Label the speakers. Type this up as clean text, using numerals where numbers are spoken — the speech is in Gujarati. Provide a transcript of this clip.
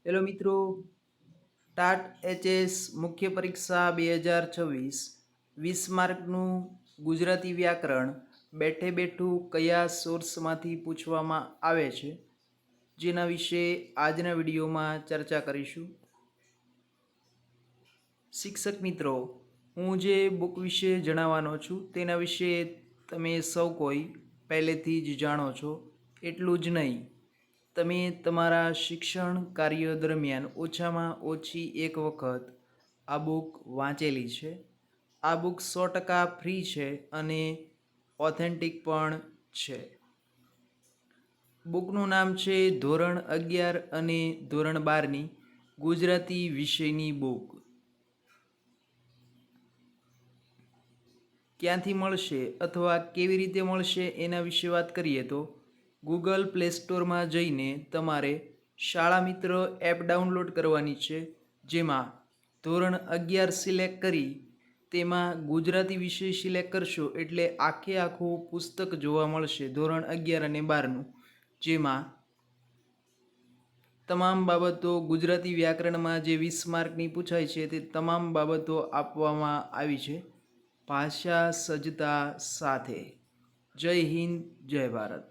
Speaker 1: હેલો મિત્રો, ટાટ એચએસ મુખ્ય પરીક્ષા 2026 20 માર્કનું ગુજરાતી વ્યાકરણ બેઠે બેઠું કયા સોર્સમાંથી પૂછવામાં આવે છે, જેના વિશે આજના વિડીયોમાં ચર્ચા કરીશું. શિક્ષક મિત્રો, હું જે બુક વિશે જણાવવાનો છું તેના વિશે તમે સૌ કોઈ પહેલેથી જ જાણો છો. એટલું જ નહીં, તમે તમારા શિક્ષણ કાર્ય દરમિયાન ઓછામાં ઓછી એક વખત આ બુક વાંચેલી છે. આ બુક 100% ફ્રી છે અને ઓથેન્ટિક પણ છે. બુકનું નામ છે ધોરણ 11 અને ધોરણ 12ની ગુજરાતી વિષયની બુક. ક્યાંથી મળશે અથવા કેવી રીતે મળશે એના વિશે વાત કરીએ તો ગૂગલ પ્લે સ્ટોરમાં જઈને તમારે શાળા મિત્ર એપ ડાઉનલોડ કરવાની છે, જેમાં ધોરણ 11 સિલેક્ટ કરી તેમાં ગુજરાતી વિષય સિલેક્ટ કરશો એટલે આખું પુસ્તક જોવા મળશે ધોરણ 11 અને 12નું, જેમાં તમામ બાબતો ગુજરાતી વ્યાકરણમાં જે 20 માર્કની પૂછાય છે તે તમામ બાબતો આપવામાં આવી છે ભાષા સજ્જતા સાથે. જય હિન્દ, જય ભારત.